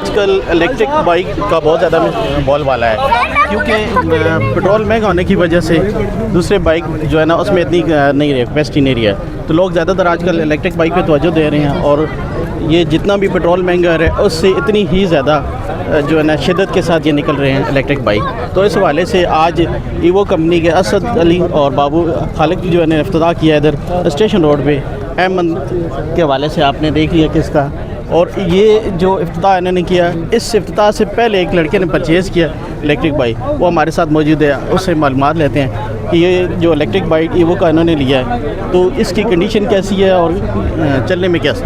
آج کل electric bike کا بہت زیادہ بول والا ہے، کیونکہ پٹرول مہنگا ہونے کی وجہ سے دوسرے بائک جو ہے نا اس میں اتنی نہیں رہی، کیپیسٹی نہیں رہی ہے، تو لوگ زیادہ تر آج کل الیکٹرک بائک پہ توجہ دے رہے ہیں، اور یہ جتنا بھی پٹرول مہنگا ہے اس سے اتنی ہی زیادہ جو ہے نا شدت کے ساتھ یہ نکل رہے ہیں الیکٹرک بائک. تو اس حوالے سے آج ایوو کمپنی کے اسد علی اور بابو خالق جو ہے نے افتتاح کیا ادھر اسٹیشن روڈ پہ. احمد کے حوالے سے آپ نے دیکھ لیا کس کا، اور یہ جو افتتاح انہوں نے کیا، اس افتتاح سے پہلے ایک لڑکے نے پرچیز کیا الیکٹرک بائک، وہ ہمارے ساتھ موجود ہے، اس سے معلومات لیتے ہیں کہ یہ جو الیکٹرک بائک ایوو کا انہوں نے لیا ہے تو اس کی کنڈیشن کیسی ہے اور چلنے میں کیسا.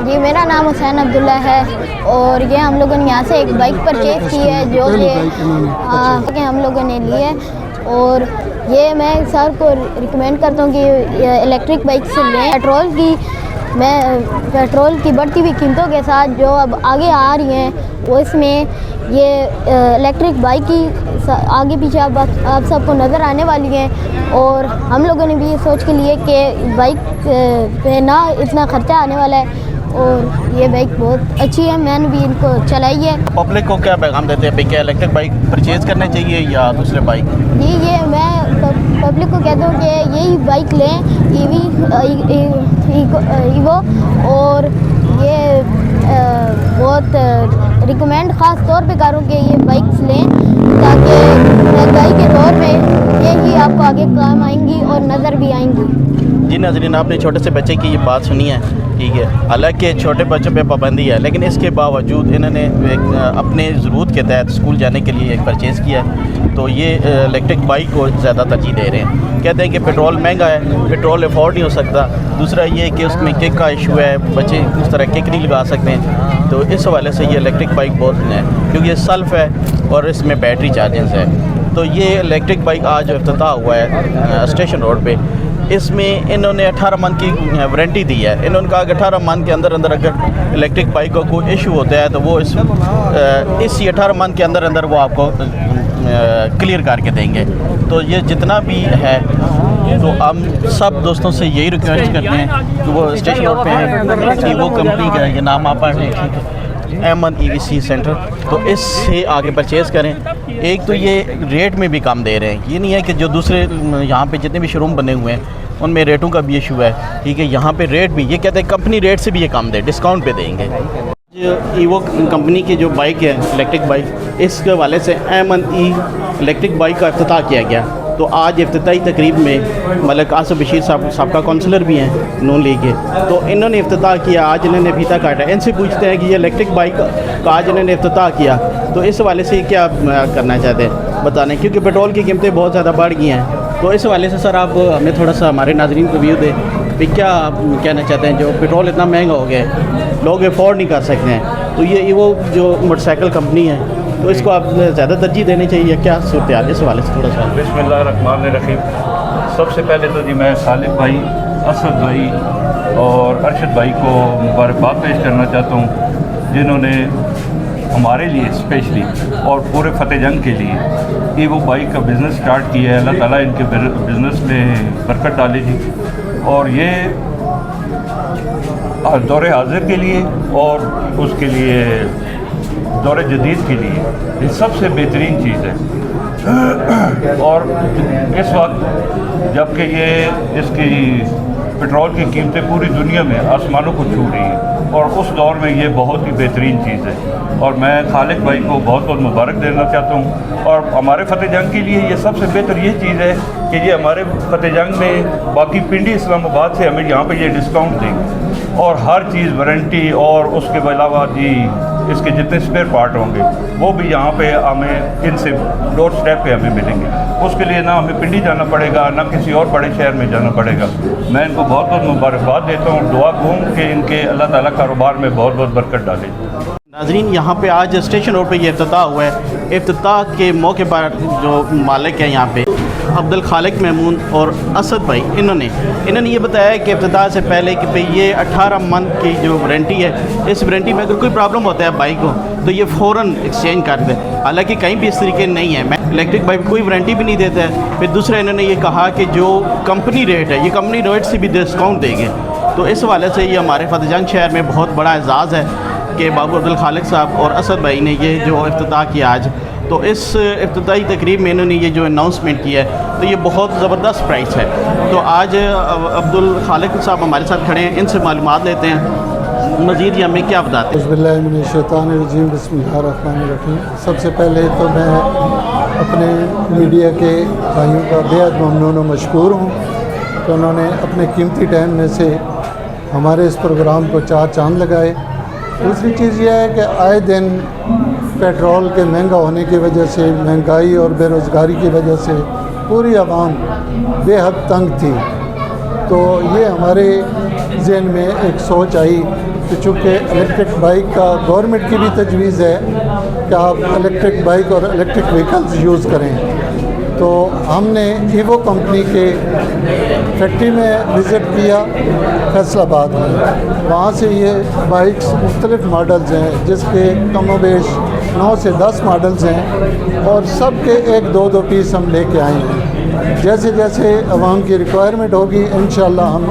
جی میرا نام حسین عبداللہ ہے، اور یہ ہم لوگوں نے یہاں سے ایک بائک پرچیز کی ہے جو کہ ہم لوگوں نے لی ہے، اور یہ میں سر کو ریکمینڈ کرتا ہوں کہ الیکٹرک بائک سے لیں. پیٹرول کی بڑھتی ہوئی قیمتوں کے ساتھ جو اب آگے آ رہی ہیں وہ اس میں یہ الیکٹرک بائک کی آگے پیچھے آپ سب کو نظر آنے والی ہیں، اور ہم لوگوں نے بھی یہ سوچ کے لیے کہ بائک پہ نہ اتنا خرچہ آنے والا ہے، اور یہ بائک بہت اچھی ہے، میں نے بھی ان کو چلائی ہے. پبلک کو کیا پیغام دیتے ہیں کہ الیکٹرک بائک پرچیز کرنا چاہیے یا دوسرے بائک؟ جی یہ میں پبلک کو کہتا ہوں کہ یہی بائک لیں، ایوو، اور یہ بہت ریکمینڈ خاص طور پہ کروں کہ یہ بائکس لیں، تاکہ مہنگائی کے دور میں یہی آپ کو آگے کام آئیں گی اور نظر بھی آئیں گی. جی ناظرین، آپ نے چھوٹے سے بچے کی یہ بات سنی ہے، ٹھیک ہے، حالانکہ چھوٹے بچوں پہ پابندی ہے، لیکن اس کے باوجود انہوں نے اپنے ضرورت کے تحت اسکول جانے کے لیے ایک پرچیز کیا ہے، تو یہ الیکٹرک بائک کو زیادہ ترجیح دے رہے ہیں. کہتے ہیں کہ پیٹرول مہنگا ہے، پیٹرول افورڈ نہیں ہو سکتا، دوسرا یہ کہ اس میں کک کا ایشو ہے، بچے اس طرح کک نہیں لگا سکتے ہیں، تو اس حوالے سے یہ الیکٹرک بائک بہت ہے، کیونکہ یہ سیلف ہے اور اس میں بیٹری چارجنگ ہے. تو یہ الیکٹرک بائک آج جو افتتاح ہوا ہے اسٹیشن روڈ پہ، اس میں انہوں نے 18 منتھ کی وارنٹی دی ہے. انہوں نے کہا کہ 18 منتھ کے اندر اگر الیکٹرک بائک کو کوئی ایشو ہوتا ہے تو وہ اس 18 منتھ کے اندر وہ آپ کو کلیئر کر کے دیں گے. تو یہ جتنا بھی ہے تو ہم سب دوستوں سے یہی ریکویسٹ کرتے ہیں کہ وہ اسٹیشن روڈ پہ ہے، وہ کمپنی کا یہ نام آپ پڑھ رہے ہیں، احمد ای وی سی سینٹر، تو اس سے آگے پرچیز کریں. ایک تو یہ ریٹ میں بھی کم دے رہے ہیں، یہ نہیں ہے کہ جو دوسرے یہاں پہ جتنے بھی شو روم بنے ہوئے ہیں ان میں ریٹوں کا بھی ایشو ہے، ٹھیک ہے، یہاں پہ ریٹ بھی یہ کہتے ہیں کمپنی ریٹ سے بھی یہ کم دے، ڈسکاؤنٹ پہ دیں گے. ایوو کمپنی کی جو بائک ہے الیکٹرک بائک، اس کے حوالے سے احمد ای الیکٹرک بائک کا افتتاح کیا گیا. تو آج افتتاحی تقریب میں ملک آصف بشیر صاحب سابقہ کونسلر بھی ہیں نون لیگ کے، تو انہوں نے افتتاح کیا. آج انہوں نے پھیتا کاٹا. ان سے پوچھتے ہیں کہ یہ الیکٹرک بائک کا آج انہوں نے افتتاح کیا تو اس حوالے سے کیا کرنا چاہتے ہیں بتانے، کیونکہ پیٹرول کی قیمتیں بہت زیادہ بڑھ گئی ہیں. تو اس حوالے سے سر آپ ہمیں تھوڑا سا ہمارے ناظرین کو ویو دیں کہ کیا آپ کہنا چاہتے ہیں. جو پیٹرول اتنا مہنگا ہو گیا ہے، لوگ افورڈ نہیں کر سکتے ہیں، تو یہ وہ جو موٹر سائیکل کمپنی ہے تو اس کو آپ زیادہ ترجیح دینی چاہیے، کیا صورتحال اس حوالے سے تھوڑا سا؟ بسم اللہ الرحمن الرحیم. سب سے پہلے تو جی میں خالق بھائی، اسد بھائی اور ارشد بھائی کو مبارکباد پیش کرنا چاہتا ہوں، جنہوں نے ہمارے لیے اسپیشلی اور پورے فتح جنگ کے لیے ایوو بائک کا بزنس سٹارٹ کیا ہے. اللہ تعالیٰ ان کے بزنس میں برکت ڈالے جی، اور یہ دور حاضر کے لیے اور اس کے لیے دور جدید کے لیے یہ سب سے بہترین چیز ہے. اور اس وقت جب کہ یہ اس کی پیٹرول کی قیمتیں پوری دنیا میں آسمانوں کو چھو رہی ہیں، اور اس دور میں یہ بہت ہی بہترین چیز ہے، اور میں خالق بھائی کو بہت بہت مبارک دینا چاہتا ہوں. اور ہمارے فتح جنگ کے لیے یہ سب سے بہتر یہ چیز ہے کہ یہ ہمارے فتح جنگ میں باقی پنڈی اسلام آباد سے ہمیں یہاں پہ یہ ڈسکاؤنٹ دیں گے، اور ہر چیز وارنٹی، اور اس کے علاوہ جی اس کے جتنے اسپیئر پارٹ ہوں گے وہ بھی یہاں پہ ہمیں ان سے ڈور اسٹیپ پہ ہمیں ملیں گے. اس کے لیے نہ ہمیں پنڈی جانا پڑے گا، نہ کسی اور بڑے شہر میں جانا پڑے گا. میں ان کو بہت بہت مبارکباد دیتا ہوں، دعا کروں کہ ان کے اللہ تعالیٰ کاروبار میں بہت بہت برکت ڈالے. ناظرین، یہاں پہ آج اسٹیشن روڈ پہ یہ افتتاح ہوا ہے. افتتاح کے موقع پر جو مالک ہیں یہاں پہ عبدالخالق محمود اور اسد بھائی، انہوں نے یہ بتایا کہ افتتاح سے پہلے کہ بھئی یہ 18 منتھ کی جو وارنٹی ہے، اس وارنٹی میں اگر کوئی پرابلم ہوتا ہے بائک کو تو یہ فوراً ایکسچینج کر دے. حالانکہ کہیں بھی اس طریقے نہیں ہے، میں الیکٹرک بائک کوئی وارنٹی بھی نہیں دیتا ہے. پھر دوسرا انہوں نے یہ کہا کہ جو کمپنی ریٹ ہے یہ کمپنی ریٹ سے بھی ڈسکاؤنٹ دیں گے. تو اس حوالے سے یہ ہمارے فتح جنگ شہر میں بہت بڑا اعزاز ہے کہ بابو عبد الخالق صاحب اور اسد بھائی نے یہ جو افتتاح کیا آج، تو اس افتتاحی تقریب میں انہوں نے یہ جو اناؤنسمنٹ کیا ہے تو یہ بہت زبردست پرائز ہے. تو آج عبد الخالق صاحب ہمارے ساتھ کھڑے ہیں، ان سے معلومات لیتے ہیں مزید یہ ہمیں کیا بتاتے ہیں. بسم اللہ من الشیطان الرجیم، بسم اللہ الرحمن الرحیم. سب سے پہلے تو میں اپنے میڈیا کے بھائیوں کا بےحد ممنون و مشکور ہوں کہ انہوں نے اپنے قیمتی ٹائم میں سے ہمارے اس پروگرام کو چار چاند لگائے. دوسری چیز یہ ہے کہ آئے دن پیٹرول کے مہنگا ہونے کی وجہ سے، مہنگائی اور بے روزگاری کی وجہ سے پوری عوام بے حد تنگ تھی. تو یہ ہمارے ذہن میں ایک سوچ آئی کہ چونکہ الیکٹرک بائک کا گورنمنٹ کی بھی تجویز ہے کہ آپ الیکٹرک بائک اور الیکٹرک وہیکلز یوز کریں، تو ہم نے ایوو کمپنی کے فیکٹری میں وزٹ کیا فیصل آباد میں. وہاں سے یہ بائکس مختلف ماڈلز ہیں جس کے کم و بیش 9 سے 10 ماڈلز ہیں، اور سب کے 1-2 پیس ہم لے کے آئے ہیں. جیسے جیسے عوام کی ریکوائرمنٹ ہوگی انشاءاللہ ہم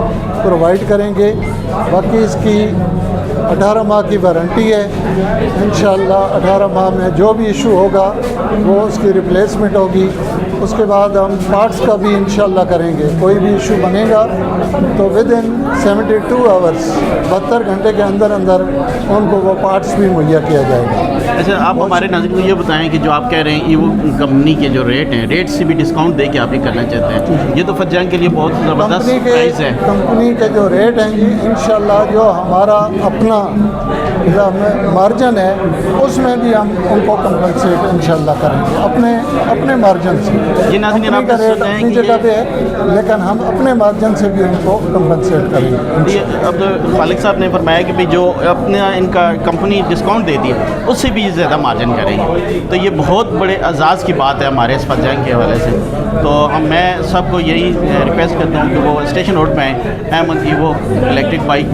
پرووائڈ کریں گے. باقی اس کی 18 ماہ کی وارنٹی ہے. انشاءاللہ 18 ماہ میں جو بھی ایشو ہوگا وہ اس کی ریپلیسمنٹ ہوگی. اس کے بعد ہم پارٹس کا بھی انشاءاللہ کریں گے. کوئی بھی ایشو بنے گا تو ود ان 72 آورس 72 گھنٹے کے اندر اندر ان کو وہ پارٹس بھی مہیا کیا جائے گا. اچھا، آپ ہمارے ناظرین کو یہ بتائیں کہ جو آپ کہہ رہے ہیں ایوو کمپنی کے جو ریٹ ہیں، ریٹ سے بھی ڈسکاؤنٹ دے کے آپ یہ کرنا چاہتے ہیں، یہ تو فتح کے لیے بہت زبردست پرائز ہے. کمپنی کے جو ریٹ ہیں جی انشاءاللہ جو ہمارا اپنا مارجن ہے اس میں بھی ہم ان کو کمپنسیٹ انشاءاللہ کریں گے اپنے مارجن سے. یہ ناظرین آپ کا ریٹ اپنی جگہ پہ ہے لیکن ہم اپنے مارجن سے بھی ان کو کمپنسیٹ کریں گے. یہ عبد الخالق صاحب نے فرمایا کہ جو اپنا ان کا کمپنی ڈسکاؤنٹ دیتی ہے اس سے بھی زیادہ مارجن کریں گے. تو یہ بہت بڑے اعزاز کی بات ہے ہمارے اس فتح کے حوالے سے. تو میں سب کو یہی ریکویسٹ کرتا ہوں کہ وہ اسٹیشن روڈ پہ آئیں. احمد ایوو الیکٹرک بائک،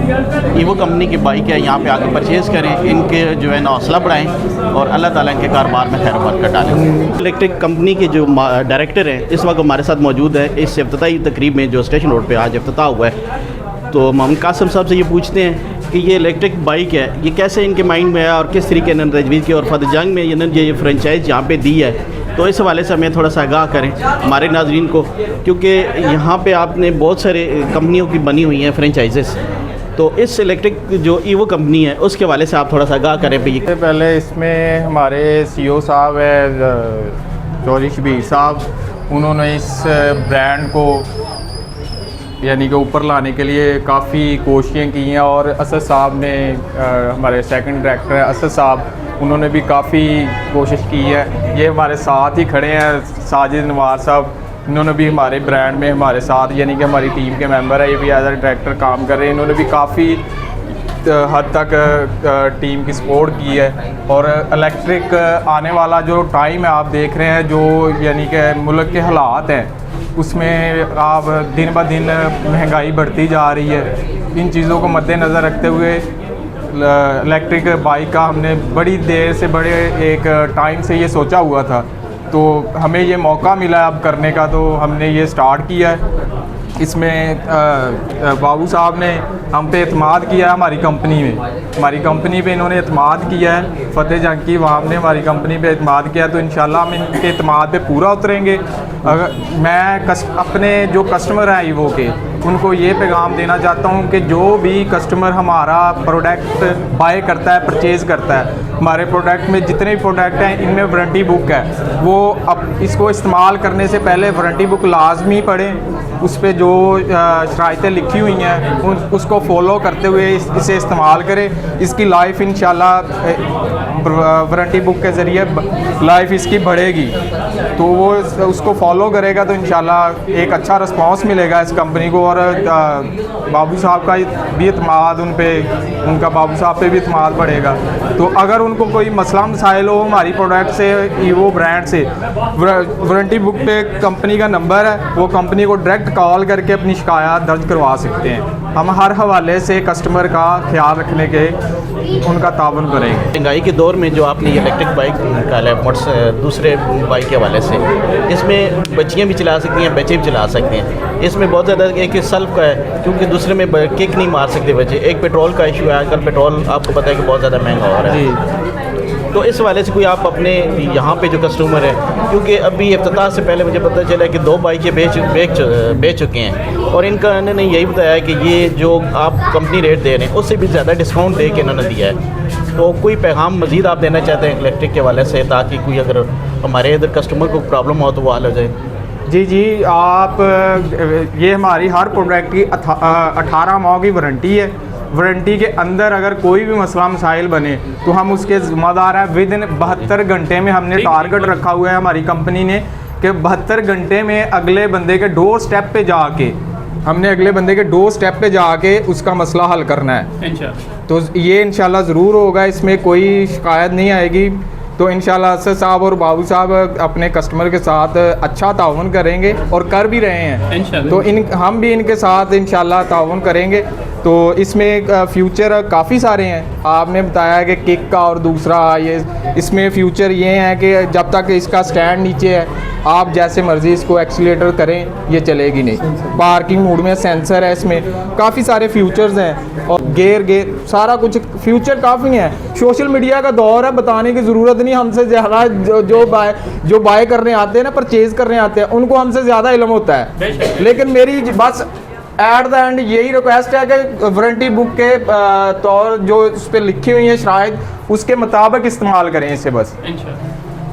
ایوو کمپنی کی بائک ہے، یہاں پہ آ کے پرچیز کریں. ان کے جو ہے نا حوصلہ بڑھائیں اور اللہ تعالیٰ ان کے کاروبار میں خیر و برکت ڈالیں. الیکٹرک کمپنی کے جو ڈائریکٹر ہیں اس وقت ہمارے ساتھ موجود ہے اس افتتاحی تقریب میں جو اسٹیشن روڈ پہ آج افتتاح ہوا ہے. تو محمد قاسم صاحب سے یہ پوچھتے ہیں کہ یہ الیکٹرک بائک ہے یہ کیسے ان کے مائنڈ میں آیا اور کس طریقے نے تجویز کی، اور فتح جنگ میں انہوں نے یہ فرنچائز یہاں پہ دی ہے. تو اس حوالے سے ہمیں تھوڑا سا آگاہ کریں ہمارے ناظرین کو، کیونکہ یہاں پہ آپ نے بہت سارے کمپنیوں کی بنی ہوئی ہیں فرنچائزز. تو اس الیکٹرک جو ایوو کمپنی ہے اس کے حوالے سے آپ تھوڑا سا آگاہ کریں. پہلے اس میں ہمارے CEO صاحب ہے چودھری شبیر صاحب، انہوں نے اس برانڈ کو یعنی کہ اوپر لانے کے لیے کافی کوششیں کی ہیں، اور اسد صاحب نے ہمارے سیکنڈ ڈائریکٹر ہیں اسد صاحب، انہوں نے بھی کافی کوشش کی ہے. یہ ہمارے ساتھ ہی کھڑے ہیں ساجد نواز صاحب، انہوں نے بھی ہمارے برانڈ میں ہمارے ساتھ یعنی کہ ہماری ٹیم کے ممبر ہے، یہ بھی ایز اے ڈائریکٹر کام کر رہے ہیں. انہوں نے بھی کافی حد تک ٹیم کی سپورٹ کی ہے. اور الیکٹرک آنے والا جو ٹائم ہے آپ دیکھ رہے ہیں، جو یعنی کہ ملک کے حالات ہیں اس میں آپ دن بہ دن مہنگائی بڑھتی جا رہی ہے. ان چیزوں کو مد نظر رکھتے ہوئے الیکٹرک بائک کا ہم نے بڑی دیر سے بڑے ایک ٹائم سے یہ سوچا ہوا تھا، تو ہمیں یہ موقع ملا اب کرنے کا، تو ہم نے یہ سٹارٹ کیا ہے. اس میں بابو صاحب نے ہم پہ اعتماد کیا ہے، ہماری کمپنی پہ انہوں نے اعتماد کیا ہے. فتح جنگ کی وہاں نے ہماری کمپنی پہ اعتماد کیا، تو انشاءاللہ ہم ان کے اعتماد پہ پورا اتریں گے. میں اپنے جو کسٹمر ہیں ایوو کے ان کو یہ پیغام دینا چاہتا ہوں کہ جو بھی کسٹمر ہمارا پروڈکٹ بائی کرتا ہے، پرچیز کرتا ہے، ہمارے پروڈکٹ میں جتنے بھی پروڈکٹ ہیں ان میں وارنٹی بک ہے، وہ اب اس کو استعمال کرنے سے پہلے وارنٹی بک لازمی پڑھیں. اس پہ جو شرائطیں لکھی ہوئی ہیں اس کو فالو کرتے ہوئے اسے استعمال کریں. اس کی لائف انشاءاللہ وارنٹی بک کے ذریعے لائف اس کی بڑھے گی، تو وہ اس کو فالو کرے گا تو انشاءاللہ ایک اچھا رسپانس ملے گا اس کمپنی کو. اور بابو صاحب کا بھی اعتماد ان کا بابو صاحب پہ بھی اعتماد بڑھے گا. تو اگر ان کو کوئی مسئلہ مسائل ہو ہماری پروڈکٹ سے، ایوو برانڈ سے، وارنٹی بک پہ کمپنی کا نمبر ہے، وہ کمپنی کو ڈائریکٹ کال کر کے اپنی شکایات درج کروا سکتے ہیں. ہم ہر حوالے سے کسٹمر کا خیال رکھنے کے ان کا تعاون کریں گے. مہنگائی کے دور میں جو آپ نے یہ الیکٹرک بائک نکالا ہے دوسرے بائک کے حوالے سے، اس میں بچیاں بھی چلا سکتی ہیں، بچے بھی چلا سکتے ہیں. اس میں بہت زیادہ ایک سیلف کا ہے، کیونکہ دوسرے میں کک نہیں مار سکتے بچے. ایک پیٹرول کا ایشو ہے، آج کل پیٹرول آپ کو پتہ ہے کہ بہت زیادہ مہنگا ہو رہا ہے. جی تو اس حوالے سے کوئی آپ اپنے یہاں پہ جو کسٹمر ہے، کیونکہ ابھی افتتاح سے پہلے مجھے پتہ چلا کہ 2 بائکیں بیچ چکے ہیں، اور ان کا انہوں نے یہی بتایا کہ یہ جو آپ کمپنی ریٹ دے رہے ہیں اس سے بھی زیادہ ڈسکاؤنٹ دے کے انہوں نے دیا ہے. تو کوئی پیغام مزید آپ دینا چاہتے ہیں الیکٹرک کے حوالے سے، تاکہ کوئی اگر ہمارے ادھر کسٹمر کو پرابلم ہو تو وہ حل ہو جائے؟ جی آپ یہ ہماری ہر پروڈکٹ کی 18 ماہ کی وارنٹی ہے. وارنٹی کے اندر اگر کوئی بھی مسئلہ مسائل بنے تو ہم اس کے ذمہ دار ہیں. ود ان 72 گھنٹے میں ہم نے ٹارگٹ رکھا ہوا ہے ہماری کمپنی نے کہ 72 گھنٹے میں اگلے بندے کے ڈور سٹیپ پہ جا کے اس کا مسئلہ حل کرنا ہے. تو یہ انشاءاللہ ضرور ہوگا، اس میں کوئی شکایت نہیں آئے گی. تو انشاءاللہ اسد صاحب اور بابو صاحب اپنے کسٹمر کے ساتھ اچھا تعاون کریں گے اور کر بھی رہے ہیں. تو ہم بھی ان کے ساتھ انشاءاللہ تعاون کریں گے. تو اس میں فیوچر کافی سارے ہیں. آپ نے بتایا کہ کک کا اور دوسرا اس میں فیوچر یہ ہے کہ جب تک اس کا سٹینڈ نیچے ہے آپ جیسے مرضی اس کو ایکسیلیٹر کریں یہ چلے گی نہیں. پارکنگ موڈ میں سینسر ہے، اس میں کافی سارے فیوچرز ہیں، اور گیئر سارا کچھ فیوچر کافی ہیں. سوشل میڈیا کا دور ہے، بتانے کی ضرورت نہیں. ہم سے زیادہ جو بائی کرنے آتے ہیں نا، پرچیز کرنے آتے ہیں، ان کو ہم سے زیادہ علم ہوتا ہے. لیکن میری بس ایٹ دا اینڈ یہی ریکویسٹ ہے کہ وارنٹی بک کے طور جو اس پہ لکھی ہوئی ہیں شرائط، اس کے مطابق استعمال کریں اسے. بس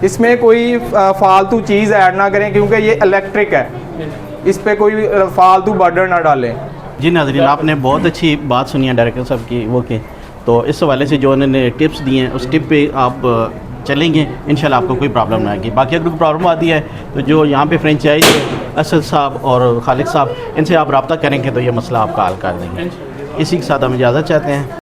اس میں کوئی فالتو چیز ایڈ نہ کریں، کیونکہ یہ الیکٹرک ہے، اس پہ کوئی فالتو برڈن نہ ڈالیں. جی ناظرین، آپ نے بہت اچھی بات سنی ہے ڈائریکٹر صاحب کی تو اس حوالے سے جو انہوں نے ٹپس دیے ہیں اس ٹپ پہ آپ چلیں گے انشاءاللہ آپ کو کوئی پرابلم نہ آئے گی. باقی اگر کوئی پرابلم آتی ہے تو جو یہاں پہ فرینچائز اسد صاحب اور خالد صاحب، ان سے آپ رابطہ کریں گے تو یہ مسئلہ آپ کا حل کر دیں گے. اسی کے ساتھ ہم اجازت چاہتے ہیں.